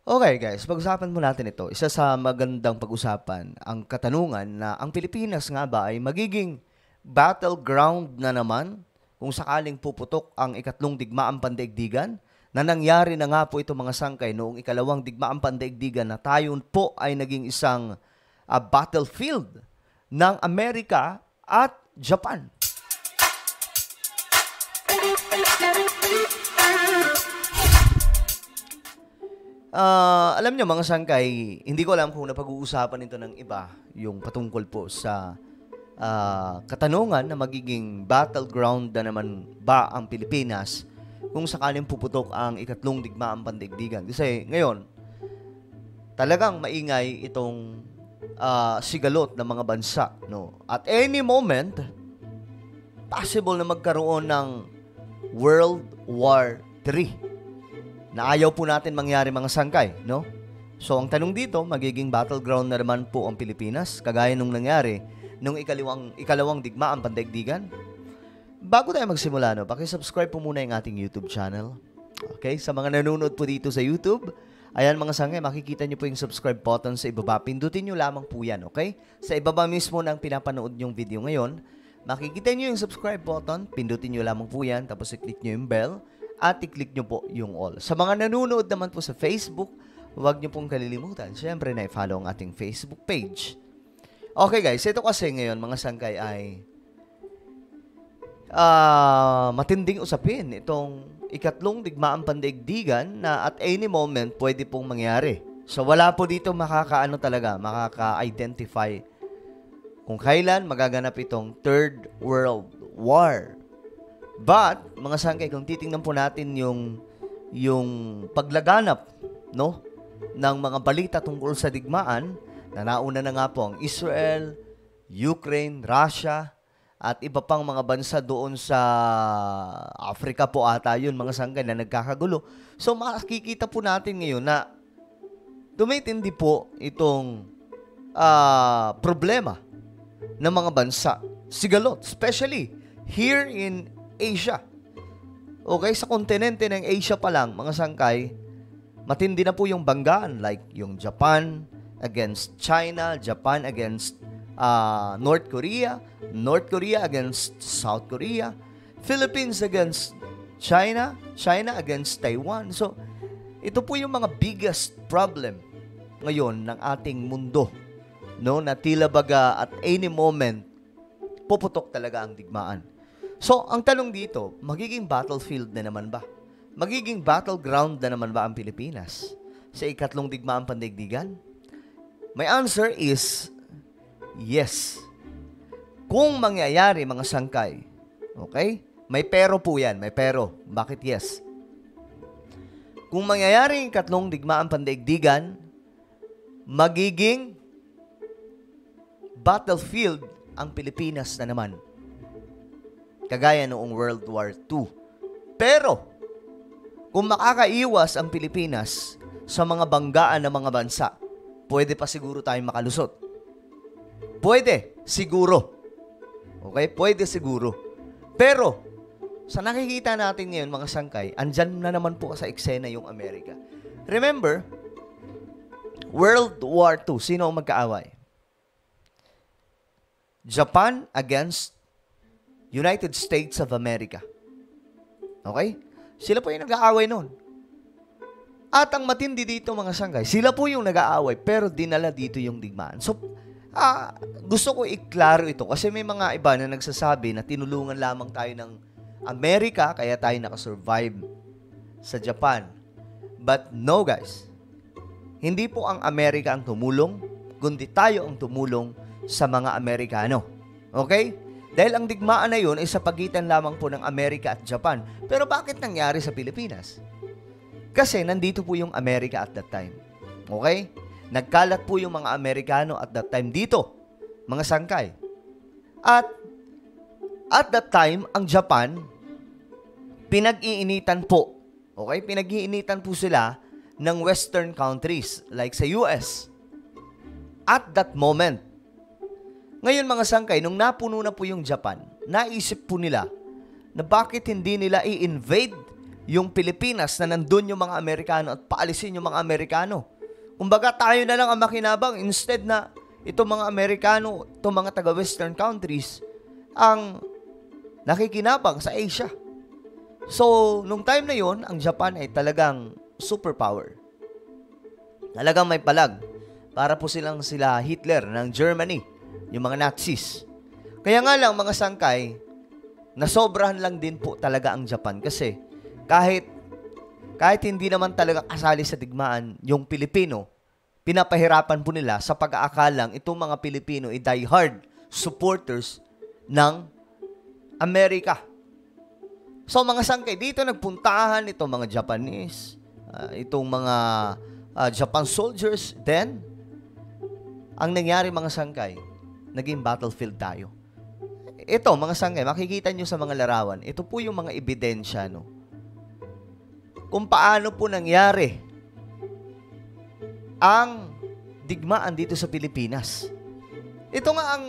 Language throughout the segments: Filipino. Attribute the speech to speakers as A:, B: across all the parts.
A: Okay guys, pag-usapan mo natin ito. Isa sa magandang pag-usapan, ang katanungan na ang Pilipinas nga ba ay magiging battleground na naman kung sakaling puputok ang ikatlong digmaang pandaigdigan na nangyari na nga po ito mga sangkay noong ikalawang digmaang pandaigdigan na tayo po ay naging isang battlefield ng Amerika at Japan. Alam nyo mga sangkay, hindi ko alam kung napag-uusapan ito ng iba, yung patungkol po sa katanungan na magiging battleground na naman ba ang Pilipinas kung sakaling puputok ang ikatlong digmaang pandaigdigan. Kasi ngayon, talagang maingay itong sigalot ng mga bansa. No? At any moment, possible na magkaroon ng World War III na ayaw po natin mangyari mga sangkay, no? So, ang tanong dito, magiging battleground na naman po ang Pilipinas, kagaya nung nangyari nung ikalawang digmaang pandaigdigan. Bago tayo magsimula, no, paki-subscribe po muna yung ating YouTube channel. Okay? Sa mga nanonood po dito sa YouTube, ayan mga sangkay, makikita nyo po yung subscribe button sa ibaba. Pindutin nyo lamang po yan, okay? Sa ibaba mismo ng pinapanood nyong video ngayon, makikita nyo yung subscribe button, pindutin nyo lamang po yan, tapos i-click nyo yung bell, at i-click nyo po yung all. Sa mga nanonood naman po sa Facebook, huwag nyo pong kalilimutan. Siyempre, na-follow ang ating Facebook page. Okay guys, ito kasi ngayon, mga sangkay ay matinding usapin. Itong ikatlong digmaang pandaigdigan na at any moment pwede pong mangyari. So, wala po dito makaka-identify kung kailan magaganap itong Third World War. But, mga sangkay, kung titingnan po natin yung paglaganap, no, ng mga balita tungkol sa digmaan, na nauna na nga po ang Israel, Ukraine, Russia, at iba pang mga bansa doon sa Africa po ata yun, mga sangkay, na nagkakagulo. So, makikita po natin ngayon na tumitindi po itong problema ng mga bansa. Sigalot, especially here in Asia. Okay, sa kontinente ng Asia pa lang, mga sangkay, matindi na po yung banggaan, like yung Japan against China, Japan against North Korea, North Korea against South Korea, Philippines against China, China against Taiwan. So, ito po yung mga biggest problem ngayon ng ating mundo, no, na tila baga at any moment puputok talaga ang digmaan. So, ang tanong dito, magiging battlefield na naman ba? Magiging battleground na naman ba ang Pilipinas sa ikatlong digmaang pandaigdigan? My answer is yes. Kung mangyayari, mga sangkay, okay? May pero po yan, may pero. Bakit yes? Kung mangyayari ang ikatlong digmaang pandaigdigan, magiging battlefield ang Pilipinas na naman. Kagaya noong World War II. Pero, kung makakaiwas ang Pilipinas sa mga banggaan ng mga bansa, pwede pa siguro tayong makalusot. Pwede, siguro. Okay? Pwede siguro. Pero, sa nakikita natin ngayon, mga sangkay, andyan na naman po sa eksena yung Amerika. Remember, World War II, sino ang magkaaway? Japan against United States of America. Okay? Sila po yung nag-aaway noon. At ang matindi dito, mga sangkay, sila po yung nag-aaway, pero dinala dito yung digmaan. So, gusto ko iklaro ito kasi may mga iba na nagsasabi na tinulungan lamang tayo ng Amerika, kaya tayo nakasurvive sa Japan. But no, guys. Hindi po ang Amerika ang tumulong, kundi tayo ang tumulong sa mga Amerikano. Okay? Dahil ang digmaan na yun ay sa pagitan lamang po ng Amerika at Japan. Pero bakit nangyari sa Pilipinas? Kasi nandito po yung Amerika at that time. Okay? Nagkalat po yung mga Amerikano at that time dito, mga sangkay. At that time, ang Japan, pinag-iinitan po. Okay? Pinag-iinitan po sila ng Western countries like sa US. At that moment, ngayon mga sangkay, nung napuno na po yung Japan, naisip po nila na bakit hindi nila i-invade yung Pilipinas na nandun yung mga Amerikano at paalisin yung mga Amerikano. Kumbaga tayo na lang ang makinabang instead na itong mga Amerikano, itong mga taga-Western countries, ang nakikinabang sa Asia. So, nung time na yon, ang Japan ay talagang superpower. Talagang may palag. Para po sila Hitler ng Germany, yung mga Nazis. Kaya nga lang, mga sangkay, nasobrahan lang din po talaga ang Japan kasi kahit hindi naman talaga kasali sa digmaan yung Pilipino, pinapahirapan po nila sa pag-aakalang itong mga Pilipino ay diehard supporters ng Amerika. So mga sangkay, dito nagpuntahan itong mga Japanese, itong mga Japan soldiers. Then, ang nangyari mga sangkay, naging battlefield tayo. Ito, mga sangkay, makikita nyo sa mga larawan, ito po yung mga ebidensya, no? Kung paano po nangyari ang digmaan dito sa Pilipinas. Ito nga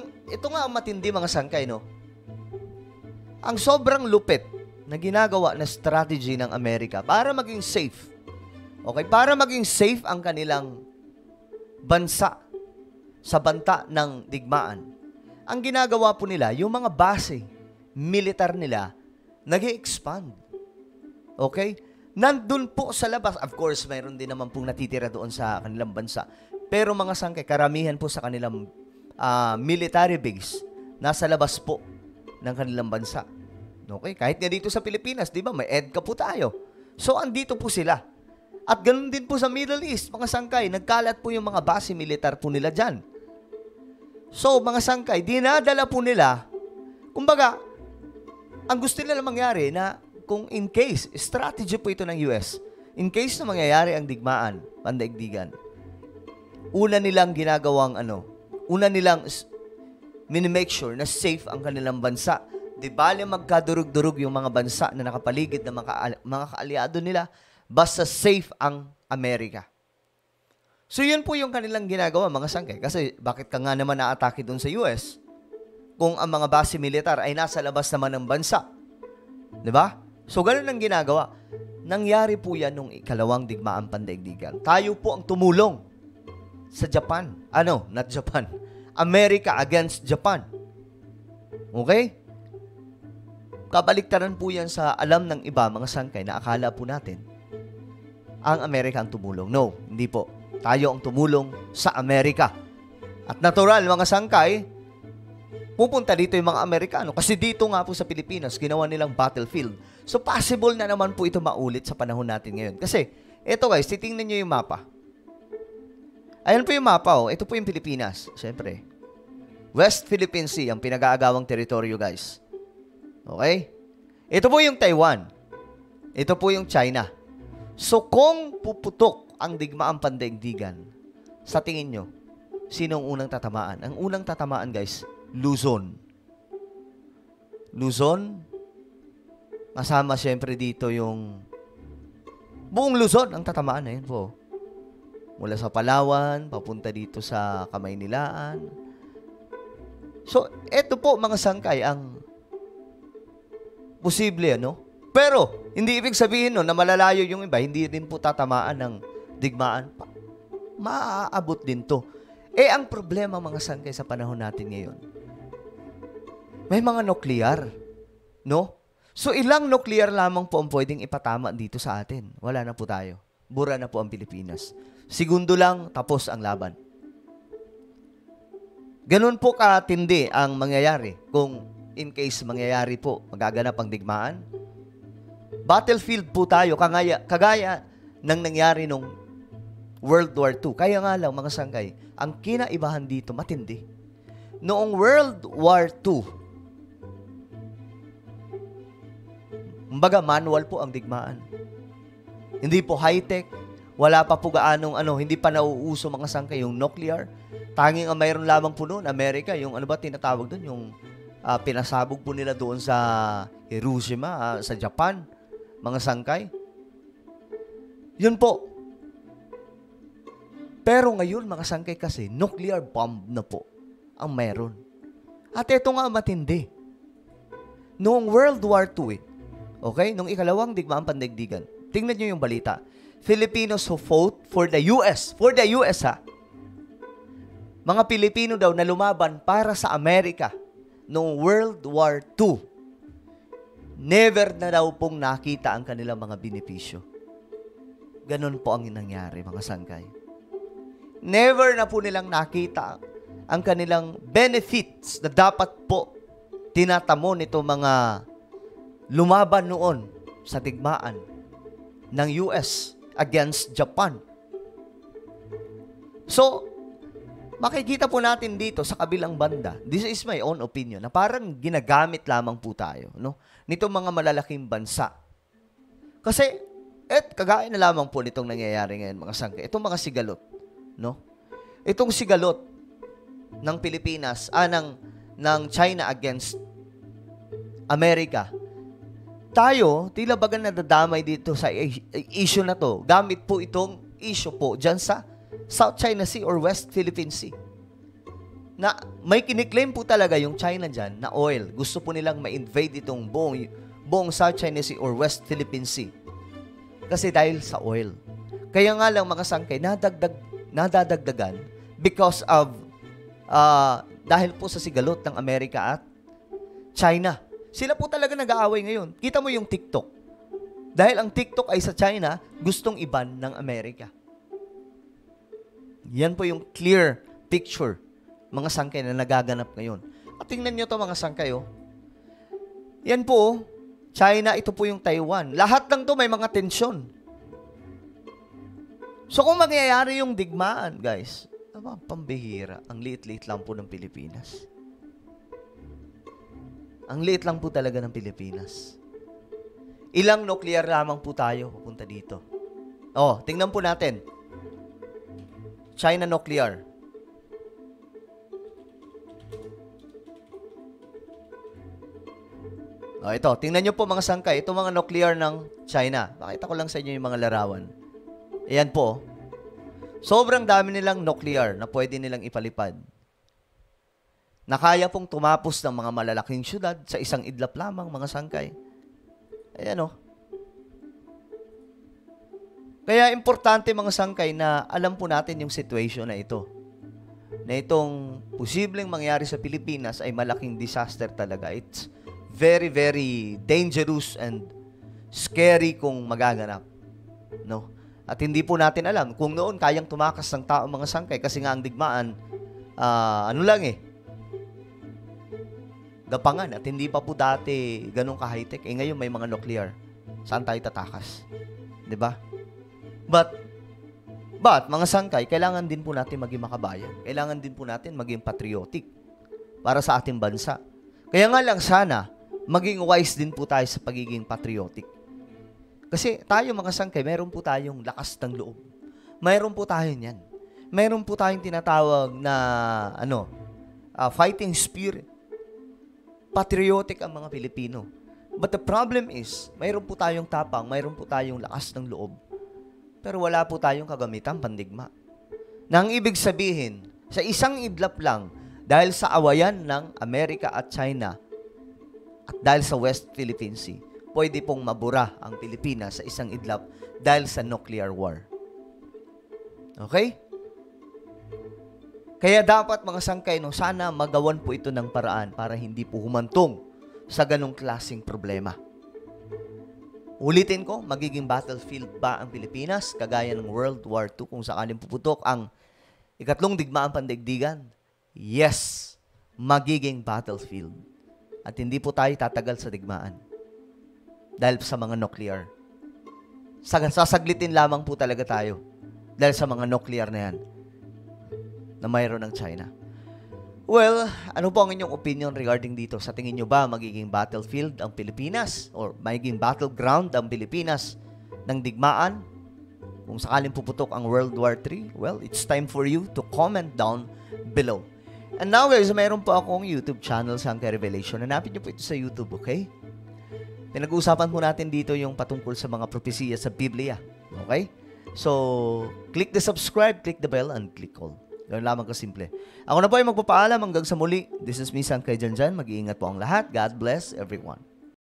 A: ang matindi, mga sangkay, no? Ang sobrang lupit na ginagawa na strategy ng Amerika para maging safe. Okay? Para maging safe ang kanilang bansa sa banta ng digmaan. Ang ginagawa po nila, yung mga base militar nila, nag-expand. Okay? Nandun po sa labas. Of course, mayroon din naman pong natitira doon sa kanilang bansa. Pero mga sangkay, karamihan po sa kanilang military base, nasa labas po ng kanilang bansa. Okay? Kahit nga dito sa Pilipinas, di ba, may EDCA po tayo. So, andito po sila. At ganun din po sa Middle East, mga sangkay, nagkalat po yung mga base militar po nila dyan. So, mga sangkay, dinadala po nila, kumbaga, ang gusto nila mangyari na kung in case, strategy po ito ng US, in case na mangyayari ang digmaan, pandaigdigan, una nilang ginagawang una nilang minimake sure na safe ang kanilang bansa. Di bale magkadurog-durog yung mga bansa na nakapaligid ng mga kaaliado nila, basta safe ang Amerika. So, yun po yung kanilang ginagawa, mga sangkay. Kasi, bakit ka nga naman na-atake doon sa US kung ang mga base militar ay nasa labas naman ng bansa? Diba? So, ganun ang ginagawa. Nangyari po yan nung ikalawang digmaan pandaigdigan. Tayo po ang tumulong sa Japan. Not Japan. America against Japan. Okay? Kabaliktaran po yan sa alam ng iba, mga sangkay, na akala po natin ang Amerika ang tumulong. No, hindi po. Tayo ang tumulong sa Amerika. At natural, mga sangkay, pupunta dito yung mga Amerikano. Kasi dito nga po sa Pilipinas, ginawa nilang battlefield. So, possible na naman po ito maulit sa panahon natin ngayon. Kasi, eto guys, titingnan nyo yung mapa. Ayan po yung mapa, oh. Ito po yung Pilipinas. Siyempre. West Philippine Sea, ang pinag-aagawang teritoryo, guys. Okay? Ito po yung Taiwan. Ito po yung China. So, kung puputok ang digmaang pandaigdigan, sa tingin nyo, sino ang unang tatamaan? Ang unang tatamaan, guys, Luzon. Luzon, kasama siyempre dito yung buong Luzon ang tatamaan. Ayun po. Mula sa Palawan, papunta dito sa Kamaynilaan. So, eto po, mga sangkay, ang posible, Pero, hindi ibig sabihin na malalayo yung iba, hindi din po tatamaan ng digmaan. Maaabot din to. Ang problema, mga sangkay, sa panahon natin ngayon, may mga nuklear, no? So, ilang nuklear lamang po ang pwedeng ipatama dito sa atin. Wala na po tayo. Bura na po ang Pilipinas. Segundo lang, tapos ang laban. Ganun po katindi ang mangyayari kung in case mangyayari po, magaganap ang digmaan. Battlefield po tayo, kagaya ng nangyari nung World War II. Kaya nga lang, mga sangkay, ang kinaibahan dito, matindi. Noong World War II, kumbaga manual po ang digmaan. Hindi po high-tech, wala pa po gaanong hindi pa nauuso, mga sangkay, yung nuclear. Tanging ang mayroon lamang po noon, Amerika, yung tinatawag doon, yung pinasabog po nila doon sa Hiroshima, sa Japan, mga sangkay. Yun po. Pero ngayon, mga sangkay, kasi nuclear bomb na po ang mayroon. At ito nga matindi. Noong World War II, Okay? Nung ikalawang digmaang pandaigdigan. Tingnan nyo yung balita. Filipinos who fought for the US. For the US, ha? Mga Pilipino daw na lumaban para sa Amerika noong World War II. Never na daw pong nakita ang kanilang mga benepisyo. Ganon po ang nangyari, mga sangkay. Never na po nilang nakita ang kanilang benefits na dapat po tinatamo nito mga lumaban noon sa digmaan ng US against Japan. So, makikita po natin dito sa kabilang banda, this is my own opinion, na parang ginagamit lamang po tayo, no? Nitong mga malalaking bansa. Kasi, kagaya na lamang po nitong nangyayari ngayon, mga sangkay. Itong mga sigalot, no? Itong sigalot ng Pilipinas, ng China against Amerika. Tayo, tila baga nadadamay dito sa issue na to. Gamit po itong issue po dyan sa South China Sea or West Philippine Sea. Na may kiniklaim po talaga yung China dyan na oil. Gusto po nilang ma-invade itong buong South China Sea or West Philippine Sea. Kasi dahil sa oil. Kaya nga lang mga sangkay, nadadagdagan because of dahil po sa sigalot ng Amerika at China. Sila po talaga nag-aaway ngayon. Kita mo yung TikTok. Dahil ang TikTok ay sa China, gustong iban ng Amerika. Yan po yung clear picture, mga sangkay na nagaganap ngayon. At tingnan nyo to mga sangkay, oh. Yan po, China, ito po yung Taiwan. Lahat ng to may mga tensyon. So kung mangyayari yung digmaan, guys, pambihira. Ang liit-liit lang po ng Pilipinas. Ang liit lang po talaga ng Pilipinas. Ilang nuclear lamang po tayo pupunta dito. Oh, tingnan po natin. China nuclear. Oh, ito. Tingnan nyo po mga sangkay. Ito mga nuclear ng China. Pakita ko lang sa inyo yung mga larawan. Ayan po. Sobrang dami nilang nuclear na pwede nilang ipalipad. Na kaya pong tumapos ng mga malalaking syudad sa isang idlap lamang, mga sangkay. Ayan, oh. Kaya importante, mga sangkay, na alam po natin yung situation na ito. Na itong posibleng mangyari sa Pilipinas ay malaking disaster talaga. It's very, very dangerous and scary kung magaganap. No? At hindi po natin alam kung noon kayang tumakas ng tao, mga sangkay, kasi nga ang digmaan, gapangan, at hindi pa po dati ganun ka-high-tech. Ngayon may mga nuclear. Saan tayo tatakas? 'Di ba? But, mga sangkay, kailangan din po natin maging makabayan. Kailangan din po natin maging patriotic para sa ating bansa. Kaya nga lang sana, maging wise din po tayo sa pagiging patriotic. Kasi tayo, mga sangkay, meron po tayong lakas ng loob. Meron po tayo niyan. Meron po tayong tinatawag na, fighting spirit. Patriotic ang mga Pilipino. But the problem is, mayroon po tayong tapang, mayroon po tayong lakas ng loob. Pero wala po tayong kagamitang pandigma. Nang ibig sabihin, sa isang idlap lang, dahil sa awayan ng Amerika at China, at dahil sa West Philippine Sea, pwede pong mabura ang Pilipinas sa isang idlap dahil sa nuclear war. Okay? Kaya dapat, mga sangkay, sana magawan po ito ng paraan para hindi po humantong sa ganong klaseng problema. Ulitin ko, magiging battlefield ba ang Pilipinas kagaya ng World War II kung sakaling puputok ang ikatlong digmaang pandaigdigan? Yes, magiging battlefield. At hindi po tayo tatagal sa digmaan dahil sa mga nuclear. Sasaglitin lamang po talaga tayo dahil sa mga nuclear na yan na mayroon ng China. Well, ano po ang inyong opinion regarding dito? Sa tingin nyo ba magiging battlefield ang Pilipinas or magiging battleground ang Pilipinas ng digmaan kung sakaling puputok ang World War III? Well, it's time for you to comment down below. And now guys, mayroon po akong YouTube channel, Sangkay Revelation. Hanapin nyo po ito sa YouTube, okay? Pinag-uusapan po natin dito yung patungkol sa mga propesiya sa Biblia. Okay? So, click the subscribe, click the bell, and click all. Ganun lamang kasimple. Ako na po ay magpapaalam hanggang sa muli. This is me, Sangkay Janjan. Mag-iingat po ang lahat. God bless everyone.